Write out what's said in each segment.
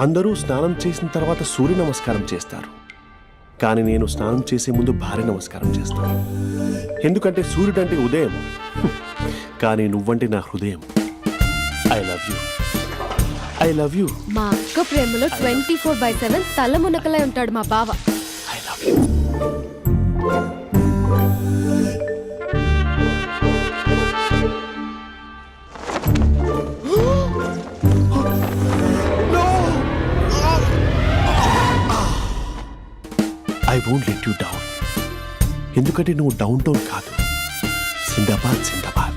అందరూ స్నానం చేసిన తర్వాత సూర్య నమస్కారం చేస్తారు, కానీ నేను స్నానం చేసే ముందు భార్య నమస్కారం చేస్తాను. ఎందుకంటే సూర్యుడు అంటే ఉదయం, కానీ నువ్వంటే నా హృదయం. I love you, I love you. మా అక్క ప్రేమలో 24/7 తల మునకలై ఉంటాడు మా బావ. I love you. I won't let you down. ఎందుకంటే నువ్వు డౌన్ టౌన్ కాదు, జిందాబాద్ జిందాబాద్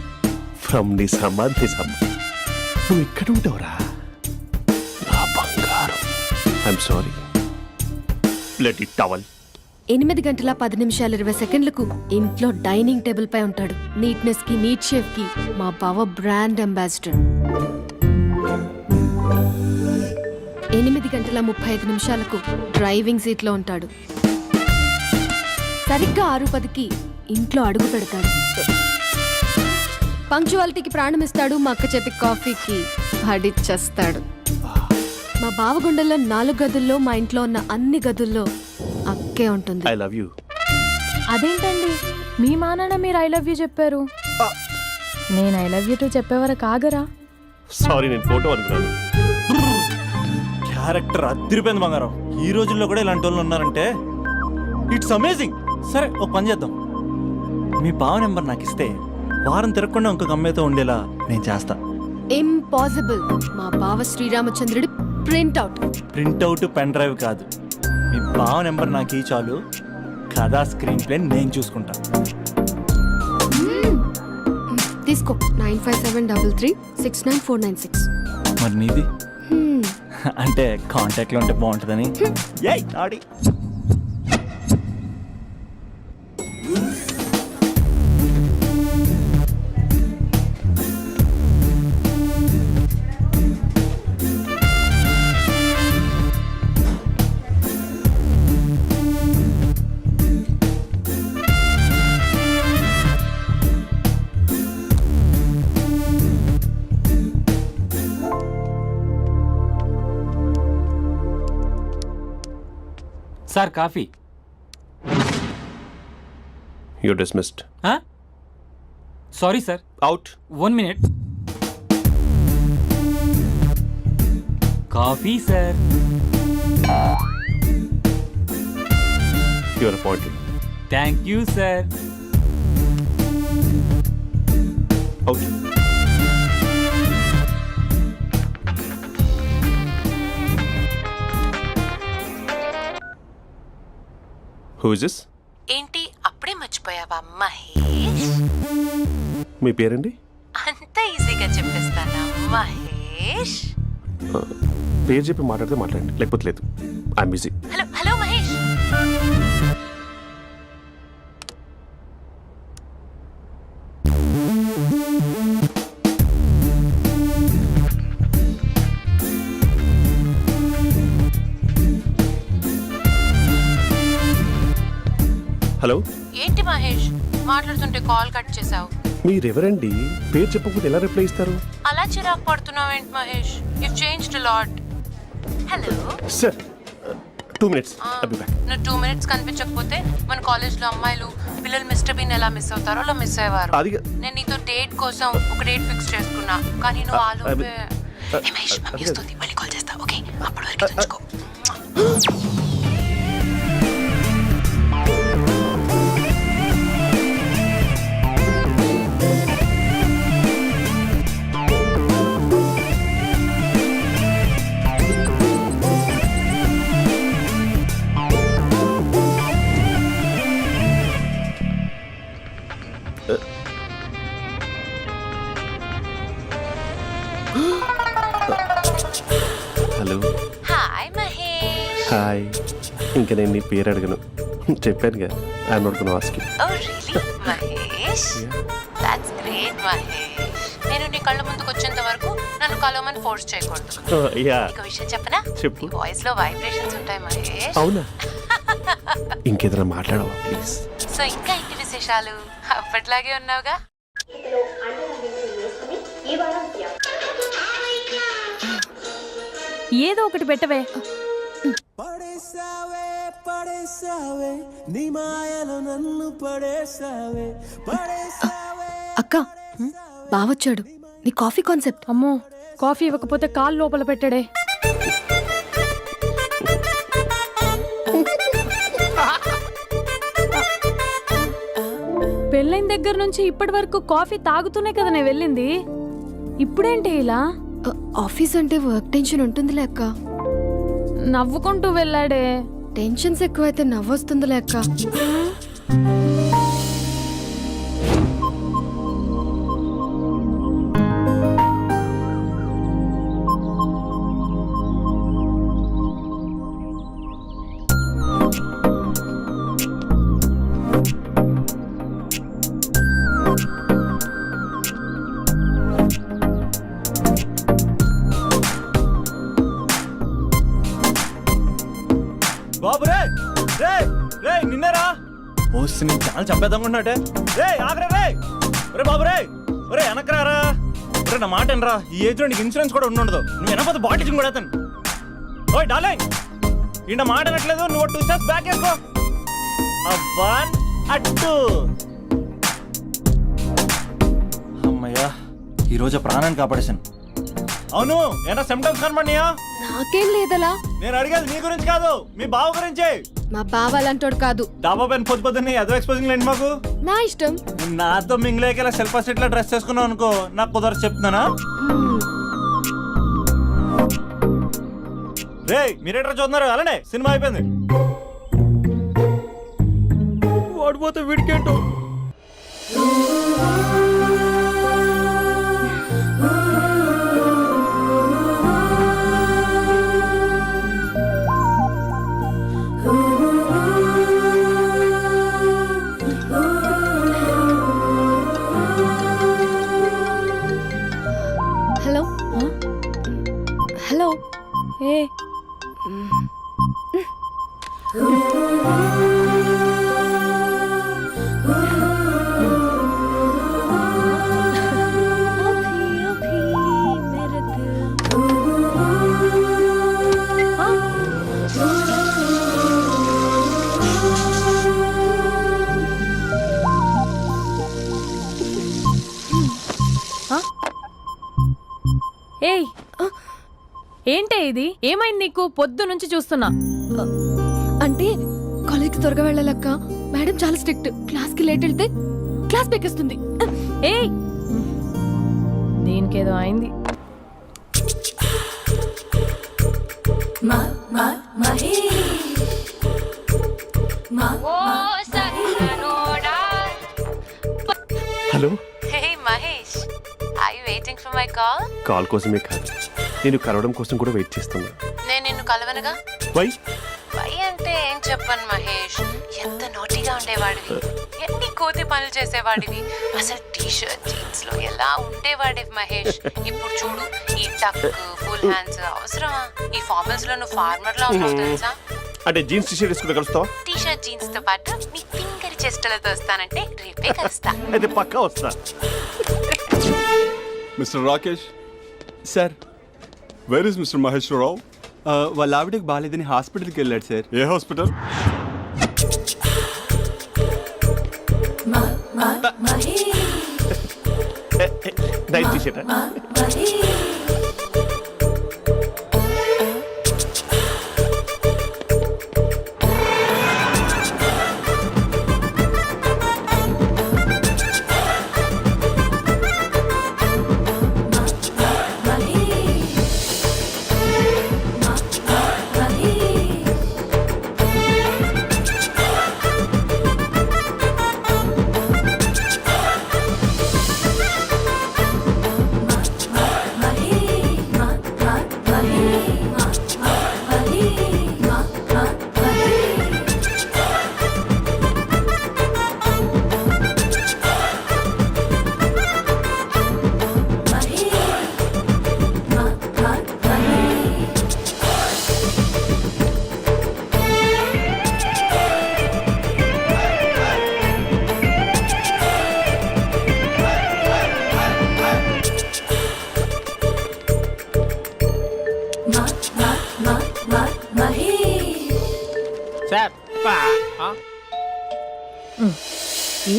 ఫ్రమ్ నిజామాబాద్ నిజామాబాద్. నువ్వు ఇక్కడ ఉంటావురా నా బంగారం. I'm sorry, let it towel. 8 గంటల 10 నిమిషాలు 20 సెకండ్లకు ఇంట్లో డైనింగ్ టేబుల్ పై ఉంటాడు. నీట్నెస్ కి, నీట్ షేఫ్ కి మా బావ బ్రాండ్ అంబాసిడర్. 8 గంటల 35 నిమిషాలకు డ్రైవింగ్ సీట్ లో ఉంటాడు. సరిగ్గా 6:10కి ఇంట్లో అడుగు పెడతాడు. పంక్చువాలిటీకి ప్రాణం ఇస్తాడు. మా అక్క చేతి కాఫీకి పడిచ్చేస్తాడు. మా బావ గుండెల్లో 4 గదుల్లో, మా ఇంట్లో ఉన్న అన్ని గదుల్లో అక్కే ఉంటుంది. I love you. అదేంటండి మీ మా నాన్న మీరు ఐ లవ్ యూ చెప్పారు, నేను ఐ లవ్ యూ టు చెప్పేవరకు ఆగరా? సారీ, నేను ఫోటో అనుకున్నాను. క్యారెక్టర్ అదిరిపోయింది బంగారం. ఈ రోజుల్లో కూడా ఇలాంటి వాళ్ళు ఉన్నారంటే ఇట్స్ అమేజింగ్. సరే ఓ పని చేద్దాం, మీ బావ నెంబర్ నాకు ఇస్తే వారం తిరగకుండా ఇంకొక అమ్మాయితో ఉండేలా నేను చేస్తా. ఇంపాసిబుల్. మా బావ శ్రీరామచంద్రుడి ప్రింట్అవుట్. ప్రింట్అవుట్ పెన్ డ్రైవ్ కాదు, మీ బావ నెంబర్ నాకు ఈ చాలు. కథా స్క్రీన్ ప్లే నేను చూసుకుంటా. తీసుకో. 9573369496. మరి నీది అంటే కాంటాక్ట్లో ఉంటే బాగుంటుందని. ఏయ్ ఆడి sir coffee. You dismissed. Sorry sir. Out. 1 minute. Coffee sir. You are appointed. Thank you sir. Out. Who is this? ఏంటి అప్పుడే మర్చిపోయావా మహేష్? మీ పేరండి? అంత ఈజీగా చెప్పేస్తానా మహేష్? పేరు చెప్పి మాట్లాడితే మాట్లాడండి, లేకపోతే లేదు. I'm busy. Hello hello Mahesh. Hello. ఏంటి మహేష్ మాట్లాడుతుంటే కాల్ కట్ చేసావు? మీరెవరండి? పేరు చెప్పకపోతే ఎలా రిప్లై ఇస్తారు? అలా చిరాకు పడుతున్నావు ఏంటి Mahesh? You changed a lot. Hello sir, 2 minutes. I'll be back. నువ్వు 2 minutes కనిపించకపోతే మన కాలేజ్లో అమ్మాయిలు పిల్లలు మిస్టర్ బీన్ ఎలా మిస్ అవుతారో అలా మిస్ అయ్యేవారు. నేను నీతో డేట్ కోసం ఒక డేట్ ఫిక్స్ చేసుకున్నా, కానీ నువ్వు ఆలోపే. మహేష్ మమ్మీ వస్తుంది, మళ్ళీ కాల్ చేస్తా. ఓకే, అప్పటి వరకు ఉంచుకో. హలో. హాయ్ మహేష్. హాయ్. ఇంకా నేను నీ పేరు అడగను, చెప్పానుగా. I'm not gonna ask you. Oh really Mahesh? That's great Mahesh. నేను నీ కళ్ళ ముందుకు వచ్చేంత వరకు నన్ను కలవమని ఫోర్స్ చేయకూడదు. యా. నీకు విషయం చెప్పనా? చెప్పు. నీ వాయిస్ లో వైబ్రేషన్స్ ఉంటాయి మహేష్. అవునా? ఇంకేదైనా మాట్లాడవా ప్లీజ్? సో ఇంకా ఇంటి విశేషాలు అప్పట్లాగే ఉన్నావుగా? ఏదో ఒకటి పెట్టవే. పడేసావే పడేసావే నీ మాయలో నన్ను పడేసావే పడేసావే. అక్క బావొచ్చాడు. నీ కాఫీ కాన్సెప్ట్. అమ్మో, కాఫీ ఇవ్వకపోతే కాలు లోపల పెట్టడే. పెళ్ళైన దగ్గర నుంచి ఇప్పటి వరకు కాఫీ తాగుతూనే కదా నేను వెళ్ళింది. ఇప్పుడేంటి ఇలా? ఆఫీస్ అంటే వర్క్ టెన్షన్ ఉంటుందిలే అక్క. నవ్వుకుంటూ వెళ్ళాడే. టెన్షన్స్ ఎక్కువైతే నవ్వొస్తుందిలే అక్క. బాబు రే రే రే నిన్నరా వస్తే నేను చాలా చంపేద్దామన్నట్టే. రే ఆగరా రే. ఒరే బాబు రే, ఒరే వెనకరారా. ఒరే నా మాట అనరా, ఈ ఏజ్ లో నీకు ఇన్సూరెన్స్ కూడా ఉండదు. నువ్వు వెనకపోతే బాటిల్ కూడా అతను. ఓయ్ డార్లింగ్, ఈయన మాట అనట్లేదు. నువ్వు 2 స్టెప్స్ బ్యాక్ వేసుకో. 1 2. అమ్మయ్యా, ఈరోజు ప్రాణాన్ని కాపాడేశాను. అవును, ఏనా సిమ్టమ్స్ కనబడినాయా? నాకేం లేదలా. నేను అడిగేది నీ గురించి కాదు, మీ బావ గురించి. మా బావ అలాంటోడు కాదు. డాబా పైన పొద్దు పొద్దున్నే అదో ఎక్స్పోజింగ్ లేండి మాకు. నా ఇష్టం. నాతో మింగిలేక ఇలా సెల్ఫా సెట్ లా డ్రెస్ చేసుకున్నావు అనుకో, నాకు కుదరదు చెప్తున్నానా. రే మీరేట్రా చూస్తున్నారు? అలానే సినిమా అయిపోయింది. వాడిపోతే వీడికేంటో. Hello hello. ఏ ఏయ్, ఏంటే ఇది? ఏమైంది నీకు? పొద్దు నుంచి చూస్తున్నా. అంటే కాలేజ్కి త్వరగా వెళ్ళాలక్క. మేడం చాలా స్ట్రిక్ట్. క్లాస్కి లేట్ వెళ్తే క్లాస్ పెక్కేస్తుంది. ఏయ్, దీనికేదో అయింది. Hello. Hey Mahesh, are you waiting for my call? Call కోసమే కాదు, నేను కలవడం కోసం కూడా వెయిట్ చేస్తున్నా. నేను నిన్ను కలవనుగా. వై? వై అంటే ఏం చెప్పను మహేష్. ఎంత నోటిగా ఉండేవాడివి, ఎన్ని కోతి పనులు చేసేవాడివి. అసలు టీ షర్ట్ జీన్స్ లో ఎలా ఉండేవాడివి మహేష్. ఇప్పుడు చూడు, ఈ టక్ ఫుల్ హ్యాండ్స్ అవసరమా? ఈ ఫార్మల్స్ లో నువ్వు ఫార్మర్ లా ఉన్నావు తెలుసా. అంటే జీన్స్ టీషర్ట్ వేసుకుని కలుస్తావా? టీ షర్ట్ జీన్స్ తో పాటు నీ ఫింగర్ చెస్టలతో వస్తానంటే రేపే కలుస్తా. అయితే పక్కా వస్తా. Mister Rakesh, sir, where is mister Maheswararao? వాళ్ళ ఆవిడకి బాగాలేదని హాస్పిటల్కి వెళ్ళాడు సార్. ఏ హాస్పిటల్? Night T-shirt.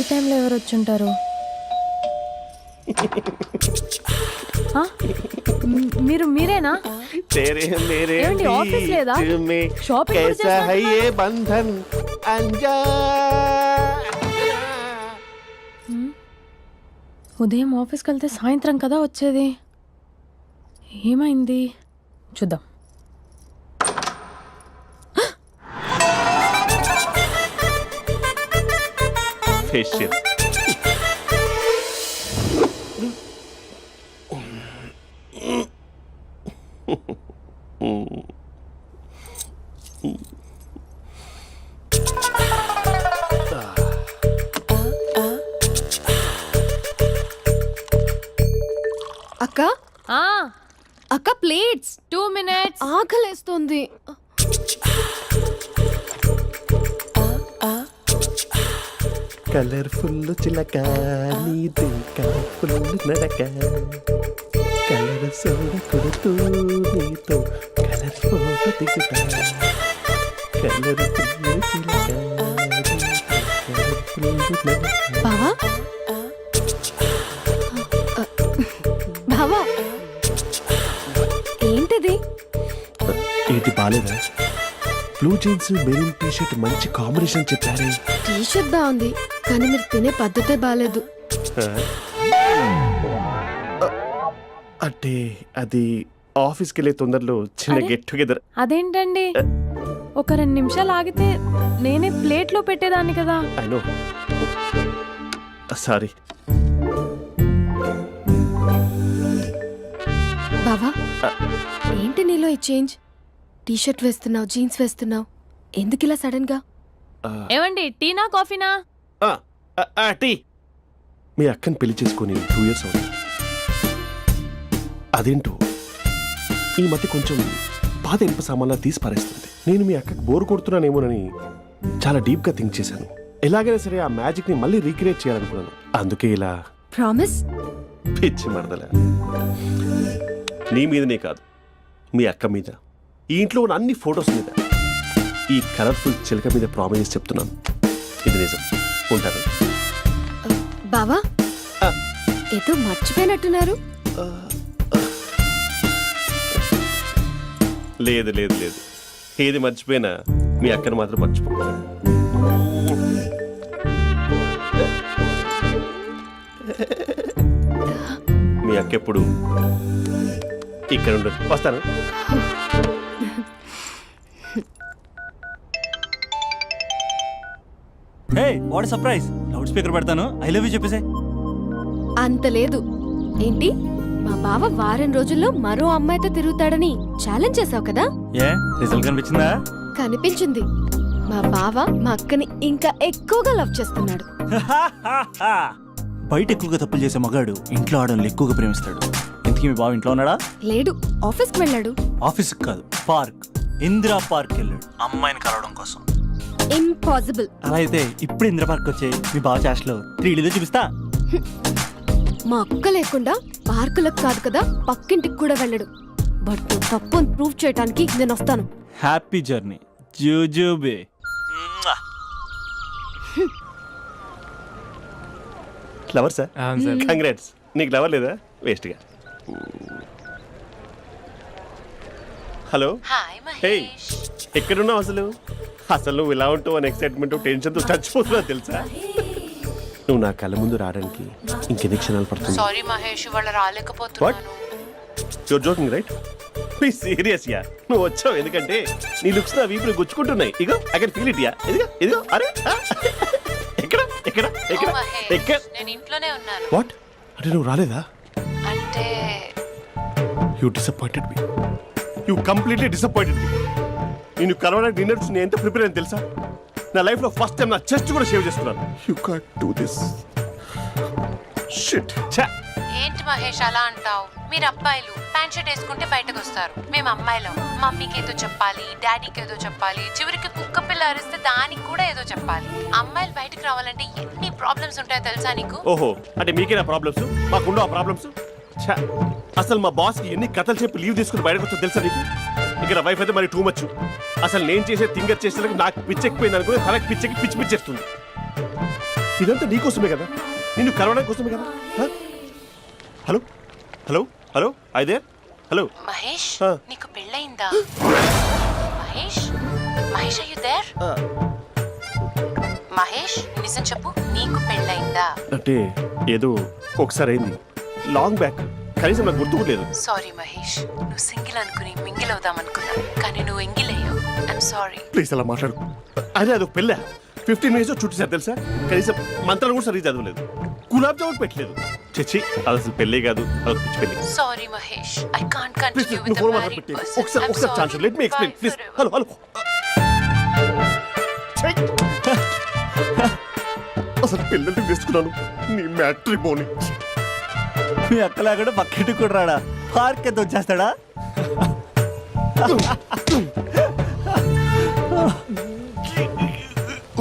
ఈ టైంలో ఎవరు వచ్చుంటారు? ఆ? మీరేనా? तेरे मेरे ఏమండి, ఆఫీస్ లేదా? बीच में షాపింగ్ కూడా कैसा है చేస్తున్నట్టున్నారు? ये बंधन ఉదయం ఆఫీస్కి వెళ్తే సాయంత్రం కదా వచ్చేది. ఏమైంది చూద్దాం. फेशियल అక్క ఆ, అక్క ప్లేట్స్ 2 minutes. ఆకలేస్తుంది. కలర్ఫుల్ చిలక నీది కలర్ఫుల్ నడక కలర్ సోడ కొడుతూ నీతో కలర్ ఫోటో దిగుతా కలర్ఫుల్ చిలక కలర్ఫుల్ నడక. బావా బావా ఏంటిది? ఏంటి బాలేదా? Blue jeans maroon T shirt మంచి కాంబినేషన్ చెప్పారే. టీ షర్ట్ బాగుంది కానీ మీరు తినే పద్ధతే బాగాలేదు. అంటే అది ఆఫీస్కి వెళ్ళే తొందరలో చిన్న అరే? Get together. అదేంటండి, ఒక 2 నిమిషాలు ఆగితే నేనే ప్లేట్లో పెట్టేదాన్ని కదా. I know, sorry. బావా ఏంటి నీలో ఈ చేంజ్? టీ షర్ట్ వేస్తున్నావు, జీన్స్ వేస్తున్నావు, ఎందుకు ఇలా సడన్ గా? ఏమండి, టీనా కాఫీనా? టీ. మీ అక్కని పెళ్లి చేసుకొని 2 years అవుతుంది. అదేంటో ఈ మధ్య కొంచెం పాత ఇనుప సామాన్లా తీసి పారేస్తుంది. నేను మీ అక్కకి బోర్ కొడుతున్నానేమోనని చాలా డీప్ గా థింక్ చేశాను. ఎలాగైనా సరే ఆ మ్యాజిక్ ని మళ్ళీ రీక్రియేట్ చేయాలనుకున్నాను. అందుకే ఇలా. ప్రామిస్? పిచ్చి మరదల, నీ మీదనే కాదు, మీ అక్క మీద, ఈ ఇంట్లో ఉన్న అన్ని ఫొటోస్ మీద, ఈ కలర్ఫుల్ చిలక మీద ప్రామిస్ చెప్తున్నాను. ఇది నిజం. ఉంటాను. బావా ఆ. ఏదో మర్చిపోయినట్టున్నారు. లేదు లేదు లేదు, ఏది మర్చిపోయినా మీ అక్కను మాత్రం మర్చిపో. మీ అక్క ఎప్పుడు ఇక్కడ ఉండదు. వస్తాను. Hey what surprise. Loud speaker పెడతాను, ఐ లవ్ యూ చెప్పేసే. అంత లేదు. ఏంటి, మా బావ వారం రోజుల్లో మరో అమ్మాయితో తిరుగుతాడని ఛాలెంజ్ చేసావు కదా? ఏ రిజల్ట్ కనిపించిందా? కనిపించింది. మా బావ మా అక్కని ఇంకా ఎక్కువగా లవ్ చేస్తున్నాడు. బయట ఎక్కువగా తప్పులు చేసే మగాడు ఇంట్లో ఆడవాళ్ళు ఎక్కువగా ప్రేమిస్తాడు. ఇంతకీ మీ బావ ఇంట్లో ఉన్నాడా? లేడు, ఆఫీస్కి వెళ్ళాడు. ఆఫీస్కి కాదు, పార్క్, ఇందిరా పార్క్ వెళ్ళాడు అమ్మాయిని కలవడం కోసం. ఇంపాసిబుల్. అలా అయితే ఇప్పుడు ఇందిరా పార్క్ వచ్చే మీ బావ చాష్లో 3Dలో చూపిస్తా. మా అక్క లేకుండా పార్కులకు కాదు కదా పక్కింటికి కూడా వెళ్ళడు. బట్ నువ్వు తప్పు అని ప్రూవ్ చేయడానికి నేను వస్తాను. హ్యాపీ జర్నీ జూజూబే. Flower sir. కంగ్రాట్స్. నీకు లవర్ లేదా? వేస్ట్గా. హలో. Hi hey, Mahesh. ఎక్కడున్నావు అసలు? అసలు నువ్వు ఇలా ఉంటావు అని ఎక్సైట్మెంట్ టెన్షన్తో చచ్చిపోతున్నా తెలుసా? నువ్వు నా కళ్ళ ముందు రావడానికి ఇంకెన్ని క్షణాలు పడుతుంది? సారీ మహేష్, ఇవాళ రాలేకపోతున్నాను. Your joking right? Be serious ya. నువ్వు వచ్చావు ఎందుకంటే నీ లుక్స్ నా వీపుని గుచ్చుకుంటున్నాయి. ఇగో I can feel it ya. ఇదిగో ఇదిగో. అరే ఎక్కడ ఎక్కడ ఎక్కడ ఓ మహేష్, ఎక్కడ? నేను ఇంట్లోనే ఉన్నాను. వాట్? అంటే నువ్వు రాలేదా? అంటే you disappointed me. You completely disappointed me. నేను కరోనా డిన్నర్స్ నేను ఎంత ప్రిపేర్ అని తెలుసా? నా లైఫ్ లో ఫస్ట్ టైం నా చెస్ట్ కూడా షేవ్ చేసుకున్నాను. You can't do this. Shit. ఏంటి మహేష్ అలా అంటావు? మీరు అబ్బాయిలు ప్యాంట్ షర్ట్ వేసుకుంటే బయటకు వస్తారు. మేము అమ్మాయిలం మమ్మీకి ఏదో చెప్పాలి, డాడీకి ఏదో చెప్పాలి, చివరికి కుక్క పిల్ల అరిస్తే దానికి కూడా ఏదో చెప్పాలి. అమ్మాయిలు బయటకు రావాలంటే ఎన్ని ప్రాబ్లమ్స్ ఉంటాయో తెలుసా నీకు? ఓహో, అంటే మీకేనా ప్రాబ్లమ్స్? మాకుండవు ఆ ప్రాబ్లమ్స్? అసలు మా బాస్కి ఎన్ని కథలు చెప్పి లీవ్ తీసుకుని బయటకు వచ్చా తెలుసా నీకు? ఇక్కడ వైఫ్ అయితే మరి టూ మచ్. అసలు నేను చేసే థింగర్ చేసేందుకు నాకు పిచ్చెక్కిపోయింది అనుకుని తనకి పిచ్చెక్కి పిచ్చి పిచ్చేస్తుంది. ఇదంతా నీకోసమే కదా, నిన్ను కలవడం కోసమే కదా. హ? హలో హలో హలో అయితే హలో. మహేష్ ఆ. నీకు పెళ్ళయిందా? Mahesh Mahesh are you there? మహేష్ నిజం చెప్పు, నీకు పెళ్ళయిందా? అంటే ఏదో ఒకసారి అయింది, లాంగ్ బ్యాక్, కనీసం నాకు గుర్తు కూడా లేదు. సారీ మహేష్, నువ్వు సింగిల్ అనుకుని మింగిల్ అవుదాం అనుకున్నా, కానీ నువ్వు ఎంగిల్ అయ్యావు. I'm sorry. ప్లీజ్ అలా మాట్లాడు. అదే అదొక పెళ్ళ 15 మినిట్స్ చుట్టేసారు తెలుసా, కనీసం మంత్రాలు కూడా సరిగ్గా చదవలేదు, గులాబ్ జామున్ పెట్టలేదు. చచ్చి అది అసలు పెళ్ళే కాదు, అదొక పిచ్చి పెళ్ళి. Sorry Mahesh, I can't please continue నువ్వు విత్ ఫోన్ ద మాట్లాడి మ్యారీడ్ పెట్టి పర్సన్. ఒకసారి chance let me explain please. Hello hello. అసలు పిల్లల్ని వేసుకున్నాను నీ మ్యాట్రీ బోని. మీ అక్కలా కూడా పక్కింటి కూడా రాడా, పార్క్ ఎంత వచ్చేస్తాడా?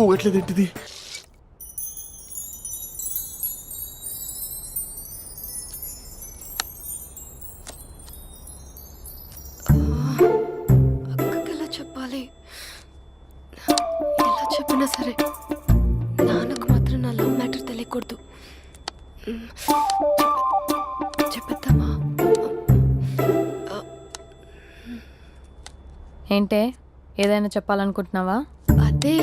ఊగట్లేదు ఏంటిది? అక్కకి ఎలా చెప్పాలి? ఎలా చెప్పినా సరే నాన్నకు మాత్రం నా లవ్ మ్యాటర్ తెలియకూడదు. చెప్పేద్దామా? ఏంటే ఏదైనా చెప్పాలనుకుంటున్నావా? అదే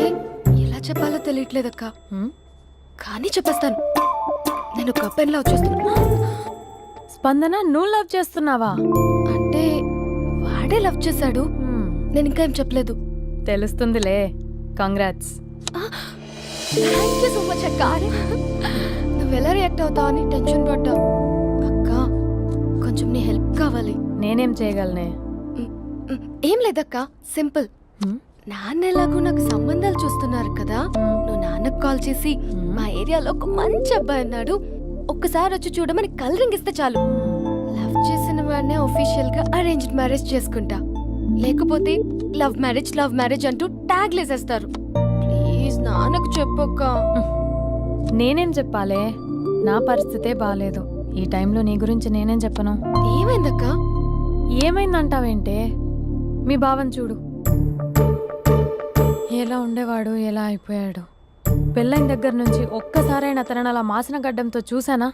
ఎలా చెప్పాలో తెలియట్లేదక్క, హ్మ్? కానీ చెప్పేస్తాను. నేను ఒక అబ్బాయిని లవ్ చేస్తున్నా. స్పందన, నువ్వు లవ్ చేస్తున్నావా? అంటే వాడే లవ్ చేశాడు, హ్మ్, నేను ఇంకా ఏం చెప్పలేదు. తెలుస్తుందిలే. Congrats. Thank you so much అక్క. నువ్వు ఎలా రియాక్ట్ అవుతావు అని టెన్షన్ పడ్డావు. అక్క కొంచెం నీ హెల్ప్ కావాలి. నేనేం చేయగలనే? ఏం లేదక్క, సింపుల్. హ్మ్? నాన్న ఎలాగో నాకు సంబంధాలు చూస్తున్నారు కదా, నువ్వు నాన్నకు కాల్ చేసి మా ఏరియాలో ఒక మంచి అబ్బాయి అన్నాడు, ఒక్కసారి వచ్చి చూడమని కలరింగ్ ఇస్తే చాలు. లవ్ చేసిన వాడినే ఒఫీషియల్ గా అరేంజ్డ్ మ్యారేజ్ చేసుకుంటా, లేకపోతే లవ్ మ్యారేజ్ అంటూ ట్యాగ్ లేసేస్తారు. ప్లీజ్ నాన్నకు చెప్పక్క. నేనేం చెప్పాలే? నా పరిస్థితే బాలేదు. ఈ టైంలో నీ గురించి నేనేం చెప్పను? ఏమైందక్క? ఏమైందంటావేంటే? మీ భావం చూడు, ఎలా ఉండేవాడు, ఎలా అయిపోయాడు. పెళ్ళైన దగ్గర నుంచి ఒక్కసారైనా తనని అలా మాసిన గడ్డంతో చూసానా?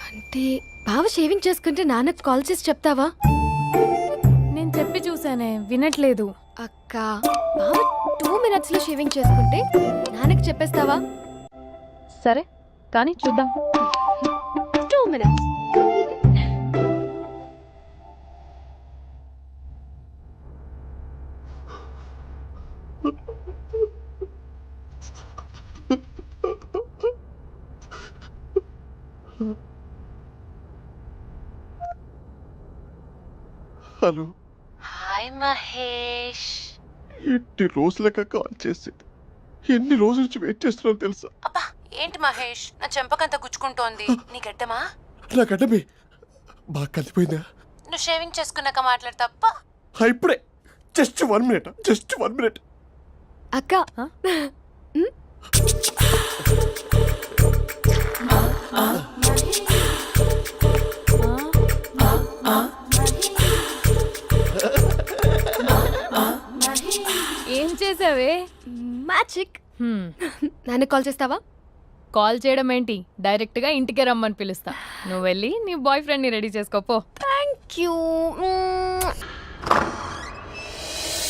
అంటే బావ షేవింగ్ చేసుకుంటే నాన్నకు కాల్ చేసి చెప్తావా? నేను చెప్పి చూసానే, వినట్లేదు. అక్క బావ 2 minutes లో షేవింగ్ చేసుకుంటే నాన్నకి చెప్పేస్తావా? సరే కానీ చూద్దాం. 2 minutes. హలో. హాయ్ మహేష్. ఎన్ని రోజులుగా కాల్ చేసేది, ఎన్ని రోజుల నుంచి వెయిట్ చేస్తున్నావు తెలుసా? అబ్బా ఏంటి మహేష్, నా చెంపకంత గుచ్చుకుంటోంది. నీ గడ్డమా? నా గడ్డమే బాగా కలిపోయిందా? నువ్వు షేవింగ్ చేసుకున్నాక మాట్లాడు తప్ప. ఇప్పుడే జస్ట్ 1 minute. అక్క హ? ఏం చేసావే? మ్యాజిక్. హ్మ్, నాన్నకు కాల్ చేస్తావా? కాల్ చేయడం ఏంటి, డైరెక్ట్ గా ఇంటికే రమ్మని పిలుస్తా. నువ్వు వెళ్ళి నీ బాయ్ ఫ్రెండ్ ని రెడీ చేసుకోపో. Thank you.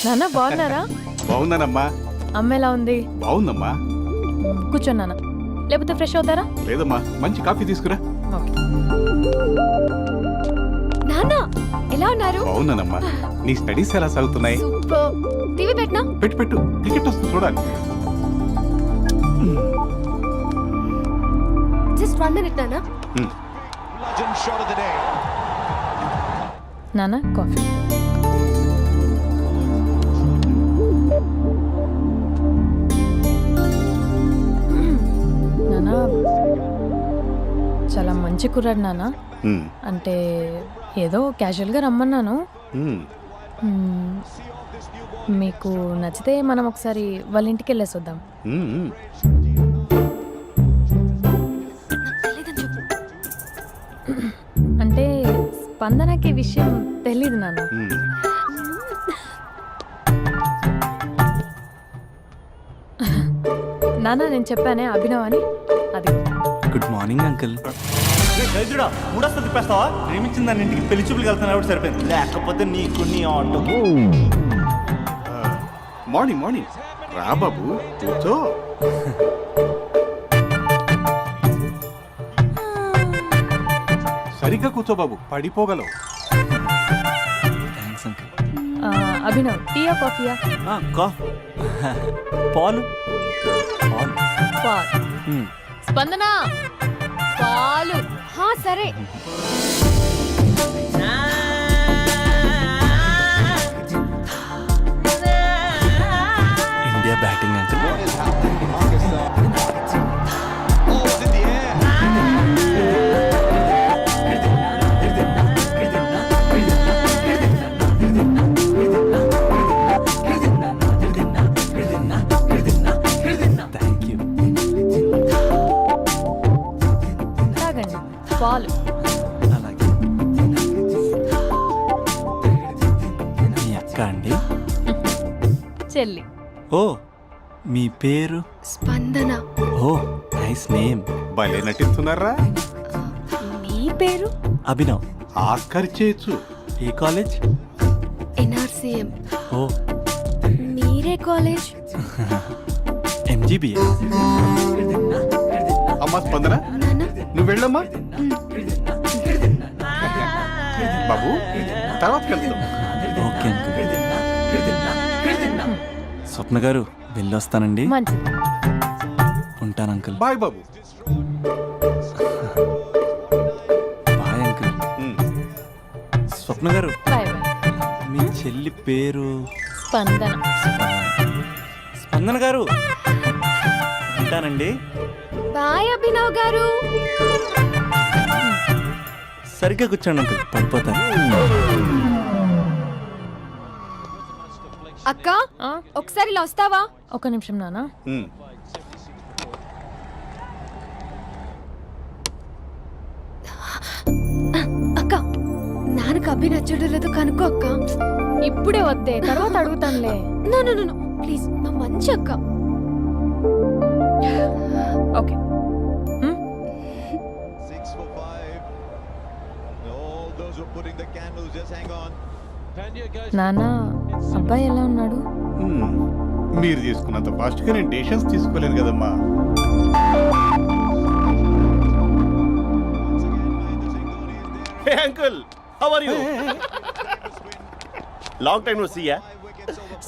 నాన్న బాగున్నారా? బాగున్నానమ్మా. అమ్మ ఎలా ఉంది? బాగుందమ్మా. కూర్చోను నాన్న, లేకపోతే ఫ్రెష్ అవుతారా? లేదమ్మా, మంచి కాఫీ తీసుకురా. ఓకే. నాన్న ఎలా ఉన్నారు? బాగున్నానమ్మా. నీ స్టడీస్ ఎలా సాగుతున్నాయి? సూపర్. టీవీ పెట్టినా? పెట్టు, క్రికెట్ వస్తుంది చూడాలి. జస్ట్ 1 minute నాన్న. నాన్న కాఫీ. నాన్న చాలా మంచి కుర్రాడు నాన్న. అంటే ఏదో క్యాజువల్గా రమ్మన్నాను. మ్మ్. మీకు నచ్చితే మనం ఒకసారి వాళ్ళ ఇంటికి వెళ్ళేసి వద్దాం. తెలీదని చెప్పు. అంటే స్పందనకి ఈ విషయం తెలీదు నాన్న. నాన్న నేను చెప్పానే అభినవ్ అని అది గుడ్ మార్నింగ్ అంకుల్. దరిద్రుడా మూడొస్తా తిప్పేస్తావా? ప్రేమించిన దాని ఇంటికి పెళ్లి చూపులు వెళ్తాను కాబట్టి సరిపోయింది, లేకపోతే నీకు నీ ఆటో. మార్నింగ్ మార్నింగ్ రా బాబు కూర్చో. సరిగ్గా కూర్చో బాబు, పడిపోగలవు. Thanks uncle. అభినవ్ టీయా కాఫీయా? పాలు పాలు. పాలు. స్పందన పాలు. హా సరే. India batting uncle. Thank you. తాగండి పాలు. అలాగే. మీ అక్క అండి? చెల్లి. ఓ మీ పేరు? స్పందన. ఓ నైస్ నేమ్. భలే నటిస్తున్నారా? మీ పేరు? అభినవ్. ఆస్కర్ చేయొచ్చు. ఏ కాలేజ్? ఎన్ఆర్సీఎం. ఓ మీరే కాలేజ్? ఎంజీబీఏ. అమ్మా స్పందన నాన్న నువ్వు వెళ్ళమ్మా. బాబు తర్వాత కలుద్దాం. Okay uncle. స్వప్న గారు వెళ్ళొస్తానండి. మంచిది. ఉంటాను అంకుల్. బాయ్ బాబు. Bye uncle. స్వప్న గారు బాయ్ బాయ్. మీ చెల్లి పేరు? స్పందన. స్పందన గారు ఉంటానండి. బాయ్ అభినవ్ గారు. సరిగ్గా కూర్చోండి అంకుల్, పడిపోతాను. అక్క ఆ, ఒకసారి ఇలా వస్తావా? ఒక నిమిషం నాన్న. అక్క నాన్నకు అభి నచ్చడం లేదో కనుక్కో అక్క. ఇప్పుడే వద్దే, తర్వాత అడుగుతానులే. నో నో నో ప్లీజ్, మా మంచి అక్క. ఓకే. నాన్న అబ్బాయి ఎలా ఉన్నాడు? మీరు తీసుకున్నంత ఫాస్ట్గా నేను డెసిషన్స్ తీసుకోలేను కదమ్మా. Hey uncle, how are you? Long time no see ya.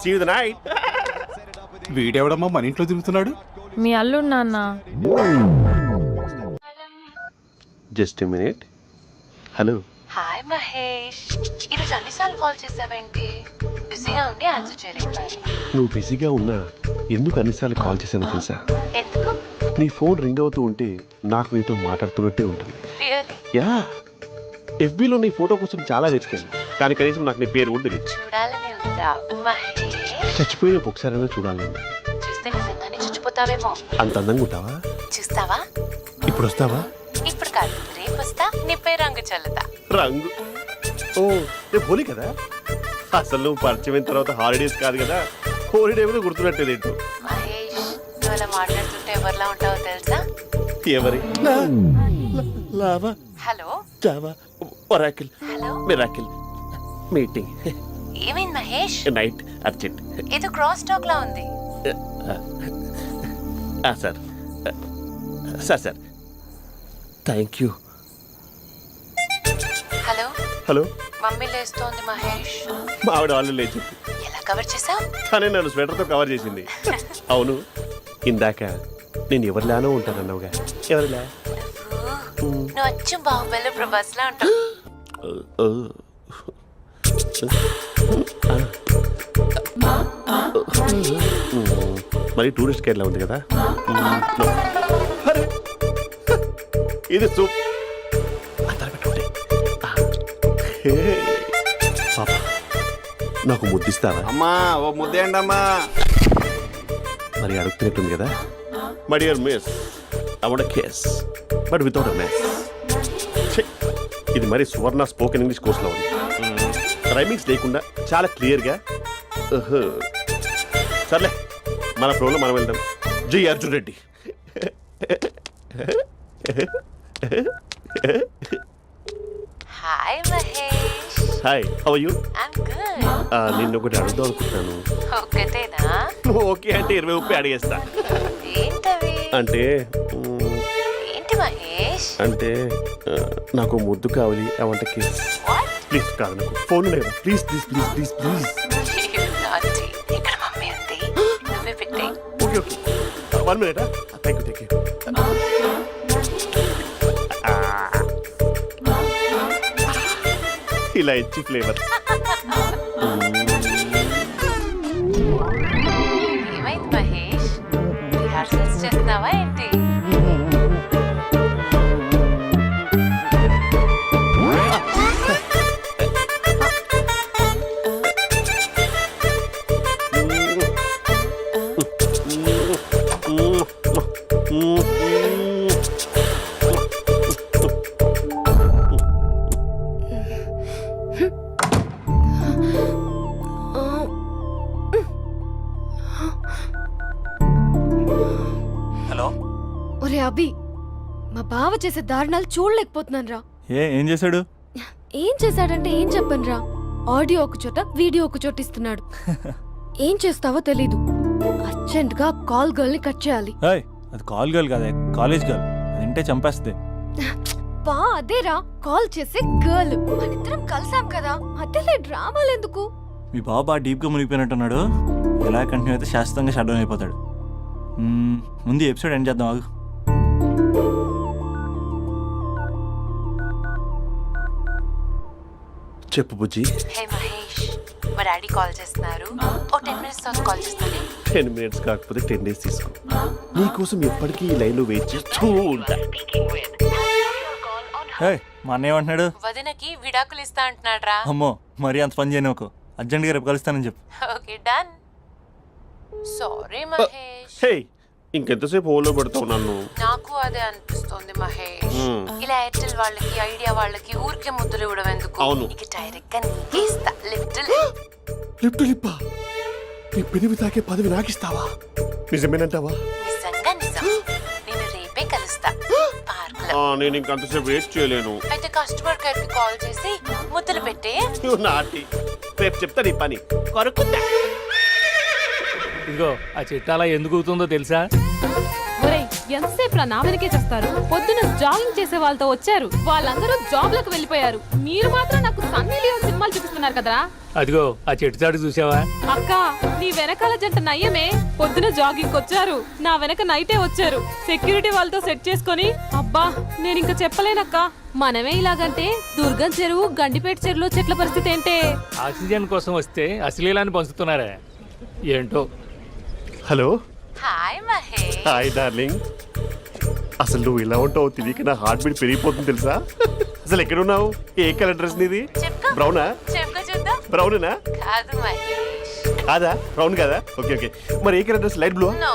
See you the night. వీడెవడమ్మా మన ఇంట్లో తిరుగుతున్నాడు? మీ అల్లుడు నాన్న. Just a minute. Hello. Hi Mahesh, ఈరోజు అన్నిసార్లు కాల్ చేసావేంటి? బిజీగా ఉండి ఆన్సర్ చేయలేకపోయాను. నువ్వు బిజీగా ఉన్నా ఎందుకు అన్నిసార్లు కాల్ చేశానో తెలుసా? ఎందుకు? నీ ఫోన్ రింగ్ అవుతూ ఉంటే నాకు నీతో మాట్లాడుతున్నట్టే ఉంటుంది. రియల్లీ? యా, ఎఫ్బీలో నీ ఫోటో కోసం చాలా వెతికాను, కానీ కనీసం నాకు నీ పేరు కూడా తెలియదు. చూడాలని ఉందా మహేష్? చచ్చిపోయిన ఒకసారైనా చూడాలని. చూస్తే నిజంగానే చచ్చిపోతావేమో. అంత అందంగా ఉంటావా? చూస్తావా? ఇప్పుడు వస్తావా? ఇప్పుడు కాదు, రేపు వస్తా, నీపై రంగు చల్లుతా. రంగు? ఓ రేపు హోలీ కదా. అసలు నువ్వు పరిచయం తర్వాత హాలిడేస్ కాదు కదా, హోలిడే కూడా గుర్తున్నట్టేది ఏంటో. మహేష్, నువ్వు అలా మాట్లాడుతుంటే ఎవరిలా ఉంటావో తెలుసా? ఎవరి? Lava, hello Java, Oracle, hello, miracle, meeting, ఏమైంది మహేష్? Night, urgent. ఏదో క్రాస్ టాక్ లా ఉంది. Sir sir sir thank you. Hello hello, mummy లేస్తోంది మహేష్. మా ఆవిడ వాళ్ళు లేచి ఎలా కవర్ చేసావు? తనే నన్ను స్వెటర్తో కవర్ చేసింది. అవును, ఇందాక నేను ఎవరిలానో ఉంటానన్నావుగా, ఎవరిలా? నువ్వు అచ్చం బాహుబలి ప్రభాస్ లా ఉంటావు. మరి టూరిస్ట్ కేర్లా ఉంది కదా. అరే, ఇది సూప్. పాప, నాకు ముద్దిస్తావా? అమ్మా ఓ ముద్దేయండి అమ్మా. మరి అడుగుతున్నట్టుంది కదా. My dear miss, I want kiss but without a mess. ఇది మరి సువర్ణ స్పోకెన్ ఇంగ్లీష్ కోర్సులో ఉంది. రైమింగ్స్ లేకుండా చాలా క్లియర్గా. సర్లే, మన ప్రోలో మనం వెళ్దాం. జై Arjun Reddy. Hi Mahesh. Hi, how are you? I'm good. నిన్ను ఒకటి అడుగుదాం అనుకుంటున్నాను. ఒకటేనా? నువ్వు ఓకే అంటే 20 అడిగేస్తా. ఏంటవి? అంటే ఏంటి మహేష్? అంటే నాకు ముద్దు కావాలి. అవంటకి వాట్? ప్లీజ్ కాదు, నాకు ఫోన్ లేదు. Please please please please please. నాటి ఇక్కడ మమ్మీ ఉంది, నువ్వే పెట్టే. Okay okay, 1 minute. Thank you thank you. ఇలా ఇచ్చి ఫ్లేవర్. ఏమైంది మహేష్? రిహార్సల్స్ చేస్తున్నావా ఏంటి? హలో. ఒరే అభి, మా బావ చేసే దారుణాలు చూడలేకపోతున్నాను రా. ఏం చేశాడు? ఏం చేశాడంటే ఏం చెప్పను రా. ఆడియో ఒక చోట, వీడియో ఒక చోట ఇస్తున్నాడు. ఏం చేస్తావో తెలీదు. అర్జెంట్ గా కాల్ గర్ల్ ని కట్ చేయాలి. ఏయ్, అది కాల్ గర్ల్ కాదే, కాలేజ్ గర్ల్. అది వింటే చంపేస్తుంది. బా అదేరా, కాల్ చేసే గర్ల్. మనిద్దరం కలిసాం కదా, మధ్యలో డ్రామాలు ఎందుకు? మీ బాబు బాగా డీప్గా మునిగిపోయినట్టున్నాడు. ఎలా కంటిన్యూ అయితే శాశ్వతంగా షట్ డౌన్ అయిపోతాడు. ముందు ఎపిసోడ్ ఎండ్ చేద్దాం ఆగు. చెప్పు బుజ్జి. హే మహేష్, మా డాడీ కాల్ చేస్తున్నారు. ఓ 10 minutes తర్వాత కాల్ చేస్తాను. 10 minutes కాకపోతే 10 days తీసుకో. నీకోసం ఎప్పటికీ ఈ లైన్లో వెయిట్ చేస్తూ ఉంటా. హే, మా అన్నయ్య ఏమంటున్నాడు? వదినకి విడాకులు ఇస్తా అంటున్నాడు రా. అమ్మో, మరీ అంత పని చేయను. ఒక అర్జెంట్గా రేపు కలుస్తానని చెప్పు. Okay done. సారీ మహేష్. హే, ఇంకెంతసేపు హోల్లో పెడతావు నన్ను? నాకు అదే అనిపిస్తుంది మహేష్. ఇలా ఎయిర్టెల్ వాళ్ళకి, ఐడియా వాళ్ళకి ఊరికే ముద్దులు ఇవ్వడం ఎందుకు? అవును. ఇక డైరెక్ట్ గా నీకే ఇస్తా. లిప్ టు లిప్పా? నీ పెనివి తాకే పదవి నాకిస్తావా? నిజమేనంటావా? నిజంగా నిజం. నేను రేపే కలుస్తా పార్క్ లో. నేను ఇంకంతసేపు వెయిట్ చేయలేను. అయితే కస్టమర్ కేర్ కి కాల్ చేసి ముద్దులు పెట్టే. నాటి రేపు చెప్తా నీ పని. కొరుకుందా? ఇదిగో ఆ చెట్టు అలా ఎందుకు అవుతుందో తెలుసా? ఒరేయ్, ఎంతసేపు నా వెనకే చేస్తారు? పొద్దున జాగింగ్ చేసే వాళ్ళతో వచ్చారు, వాళ్ళందరూ జాబ్ లకు వెళ్ళిపోయారు. మీరు మాత్రం నాకు సన్నీ లియోన్ సినిమాలు చూపిస్తున్నారు కదరా. అదిగో ఆ చెట్టు చాటు చూసావా? అక్క, నీ వెనకాల జంట నయ్యమే. పొద్దున జాగింగ్ వచ్చారు, నా వెనక నైటే వచ్చారు. సెక్యూరిటీ వాళ్ళతో సెట్ చేసుకొని, అబ్బా నేను ఇంకా చెప్పలేనక్క. మనమే ఇలాగంటే దుర్గం చెరువు, గండిపేట చెరువులో చెట్ల పరిస్థితి ఏంటే? ఆక్సిజన్ కోసం వస్తే అశ్లీలాన్ని పంచుతున్నారా ఏంటో. Hello. Hi Mahesh. Hi darling. అసలు నువ్వు ఇలా ఉంటావు తెలియక నా హార్ట్ బీట్ పెరిగిపోతుంది తెలుసా? అసలు ఎక్కడున్నావు? ఏ కలర్ డ్రెస్ నీది? చెప్పుకో. బ్రౌనా? చెప్పుకో చూద్దాం. బ్రౌనేనా? కాదు మహేష్. కాదా? బ్రౌన్ కదా? Okay okay. మరి ఏ colour dress? Light blue? No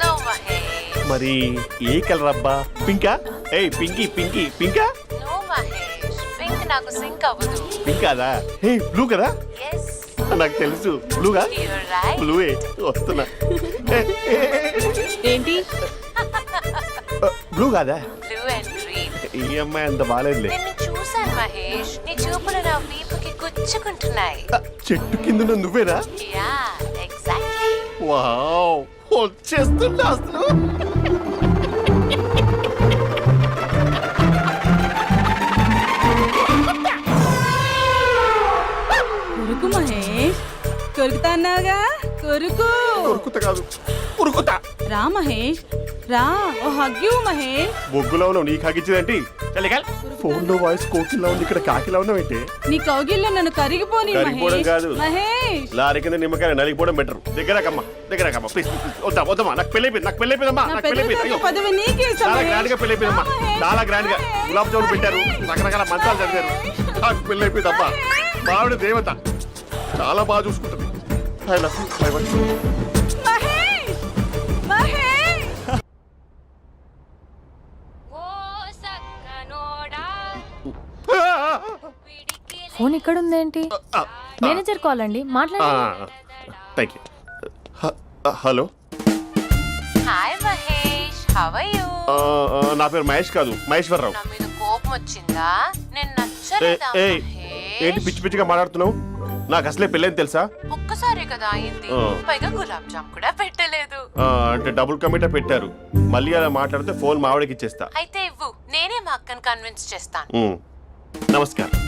no Mahesh. మరి ఏ కలర్ అబ్బా? పింకా? ఏయ్ పింకీ పింకీ పింకా? నో మహేష్, పింక్ నాకు సింక్ అవ్వదు. పింక్ కాదా? ఏ బ్లూ కదా? ఎస్, నాకు తెలుసు. బ్లూగా? You're right. బ్లూవే వస్తున్నా. ఏంటి? బ్లూ కాదా? Blue and green. ఈ అమ్మాయి అంత బాగాలేదులే. నిన్ను చూశాను మహేష్, నీ చూపులు నా వీపుకి గుచ్చుకుంటున్నాయి. చెట్టు కింద నువ్వేనా? Yeah exactly. వావ్, వచ్చేస్తున్నా అసలు. కొరుకు మహేష్, కొరుకుతా అన్నావుగా, కొరుకు. ఉరుకుతా కాదు, ఉరుకుతా. రా మహేష్, రా. ఓ హగ్గు మహేష్. బొగ్గులో ఉన్నావు, నీకు హగించిందేంటి? ఫోన్ లో వాయిస్ కోకిలా ఉంది, ఇక్కడ కాకిలా ఉన్నావేంటి? నీ కౌగిల్లో నన్ను కరిగిపోని కరిగిపోవడం మహేష్. కాదు. మహేష్, లారీ కింద నిమ్మకాయ నలిగిపోవడం బెటర్. దగ్గరకమ్మా దగ్గరకమ్మా ప్లీజ్. వద్దా వద్దమ్మా, నాకు పెళ్ళైపోయింది, నాకు పెళ్ళైపోయిందమ్మా, నా నాకు పెళ్ళైపోయింది. పెద్ద అయ్యో, పదవి నీకే ఇస్తా చాలా మహేష్. గ్రాండ్ గా పెళ్ళైపోయిందమ్మా, రా మహేష్. చాలా గ్రాండ్ గా. గులాబ్ జామున్ పెట్టారు, రకరకాల మంచాలు చదివారు. నాకు పెళ్ళైపోయిందమ్మా. మావిడ దేవత, చాలా బాగా చూసుకుంటుంది. I love you. I want you. Mahesh, Mahesh. Phone ఇక్కడ ఉందేంటి? మేనేజర్ కాల్ అండి, మాట్లాడండి. Thank you. Hello. Hi how are you? నా పేరు మహేష్ కాదు, మహేశ్వరరావు. నా మీద కోపం వచ్చిందా? నేను ఏ, నచ్చలేదా ఏయ్, ఏంటి మహేష్? పిచ్చి పిచ్చిగా మాట్లాడుతున్నావు? నాకు అసలే పెళ్ళని తెలుసా? ఒక్కసారే కదా అయింది, పైగా గులాబ్ జామ్ కూడా పెట్టలేదు. అంటే డబుల్ కమిటా పెట్టారు. మళ్ళీ అలా మాట్లాడితే ఫోన్ మావిడకి ఇచ్చేస్తా. అయితే ఇవ్వు, నేనే మా అక్కని కన్విన్స్ చేస్తాను. నమస్కారం.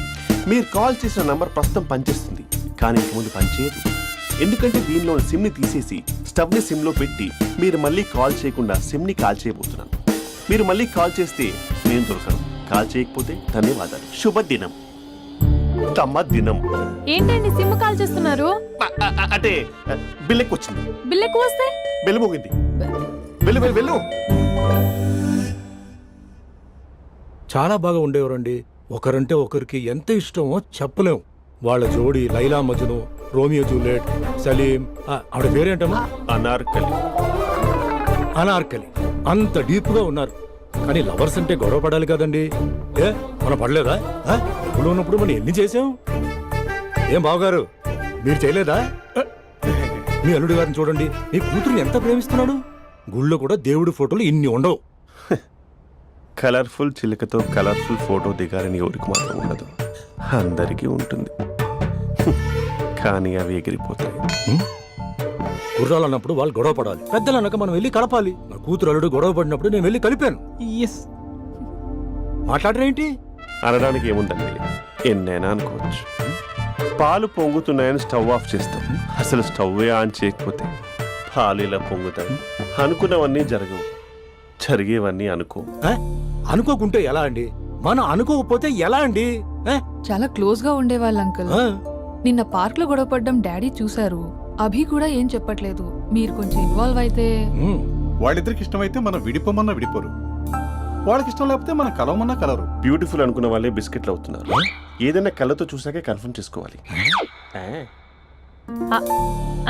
మీరు కాల్ చేసిన నంబర్ ప్రస్తుతం పనిచేస్తుంది, కానీ ఇంక ముందు పనిచేయదు. ఎందుకంటే దీనిలో సిమ్ని తీసేసి స్టవ్ని సిమ్లో పెట్టి మీరు మళ్ళీ కాల్ చేయకుండా సిమ్ని కాల్ చేయబోతున్నాను. మీరు మళ్ళీ కాల్ చేస్తే నేను దొరకను, కాల్ చేయకపోతే ధన్యవాదాలు. శుభదినం. తమ దినం. ఏంటండి సిమ్ కాల్ చేస్తున్నారు? అంటే బిల్ ఎక్కువ వచ్చింది. బిల్ ఎక్కువ వస్తే బెల్లు మోగింది. వెళ్ళు వెళ్ళు వెళ్ళు. చాలా బాగా ఉండేవారండి. ఒకరంటే ఒకరికి ఎంత ఇష్టమో చెప్పలేం. వాళ్ళ జోడి లైలా మజ్ను, రోమియో జూలియట్, సలీం, ఆవిడ పేరేంటమ్మా? అనార్కలి. అనార్కలి. అంత డీప్ గా ఉన్నారు. కానీ లవర్స్ అంటే గొడవ పడాలి కదండి. ఏ మనం పడలేదా? డబ్బులు ఉన్నప్పుడు మనం ఎన్ని చేసాం? ఏం బావగారు, మీరు చేయలేదా? మీ అల్లుడి గారిని చూడండి, మీ కూతురుని ఎంత ప్రేమిస్తున్నాడు. గుళ్ళో కూడా దేవుడి ఫోటోలు ఇన్ని ఉండవు. కలర్ఫుల్ చిలుకతో కలర్ఫుల్ ఫోటో దిగాలని ఎవరికి మాత్రం ఉండదు, అందరికీ ఉంటుంది. కానీ అవి ఎగిరిపోతాయి. గుర్రాలు అన్నప్పుడు వాళ్ళు గొడవ పడాలి, పెద్దలు అన్నాక మనం వెళ్ళి కలపాలి. నా కూతురు అల్లుడు గొడవ పడినప్పుడు నేను వెళ్ళి కలిపాను. మాట్లాడరేంటి? అనడానికి ఏముందండి, ఎన్నైనా అనుకోవచ్చు. పాలు పొంగుతున్నాయని స్టవ్ ఆఫ్ చేస్తాం, అసలు స్టవ్వే ఆన్ చేయకపోతే పాలు ఇలా పొంగుతాయి. అనుకున్నవన్నీ జరగవు, జరిగేవన్నీ అనుకో. అనుకోకుంటే ఎలా అండి? మనం అనుకోకపోతే ఎలా అండి? చాలా క్లోజ్ గా ఉండేవాళ్ళు అంకుల్. నిన్న పార్క్ లో గొడవపడ్డం డాడీ చూశారు. అభి కూడా ఏం చెప్పట్లేదు. మీరు కొంచెం ఇన్వాల్వ్ అయితే. వాళ్ళిద్దరికి ఇష్టమైతే మనం విడిపోమన్నా విడిపోరు, వాళ్ళకి ఇష్టం లేకపోతే మనం కలవమన్నా కలరు. బ్యూటిఫుల్ అనుకున్న వాళ్ళే బిస్కెట్లు అవుతున్నారు. ఏదైనా కళ్ళతో చూసాకే కన్ఫర్మ్ చేసుకోవాలి.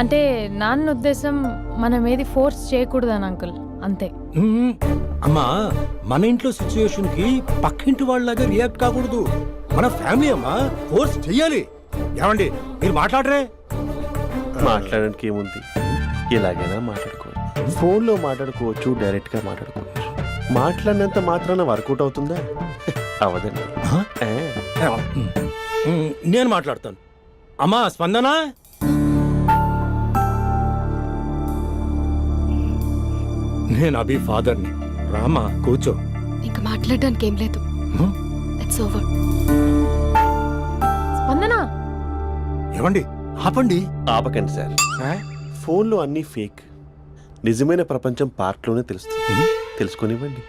అంటే నాన్న ఉద్దేశం మనం ఏది ఫోర్స్ చేయకూడదని అంకుల్, అంతే. అమ్మా, మన ఇంట్లో సిచ్యుయేషన్ కి పక్కింటి వాళ్ళలాగా రియాక్ట్ కాకూడదు. మన ఫ్యామిలీ అమ్మా, ఫోర్స్ చెయ్యాలి. ఏమండి మీరు మాట్లాడరే? మాట్లాడడానికి ఏముంది, ఎలాగైనా మాట్లాడుకోవచ్చు. ఫోన్లో మాట్లాడుకోవచ్చు, డైరెక్ట్గా మాట్లాడుకోవచ్చు. మాట్లాడినంత మాత్రాన వర్కౌట్ అవుతుందా? అవదండి. నేను మాట్లాడతాను. అమ్మా స్పందన, నేను అభి ఫాదర్ని. రామా కూర్చో. ఇంకా మాట్లాడడానికి ఏం లేదు. It's over. స్పందన, ఏమండి ఆపండి. ఆపకండి సార్, ఫోన్లో అన్నీ ఫేక్. నిజమైన ప్రపంచం పార్క్లోనే తెలుస్తుంది. తెలుసుకొనివ్వండి.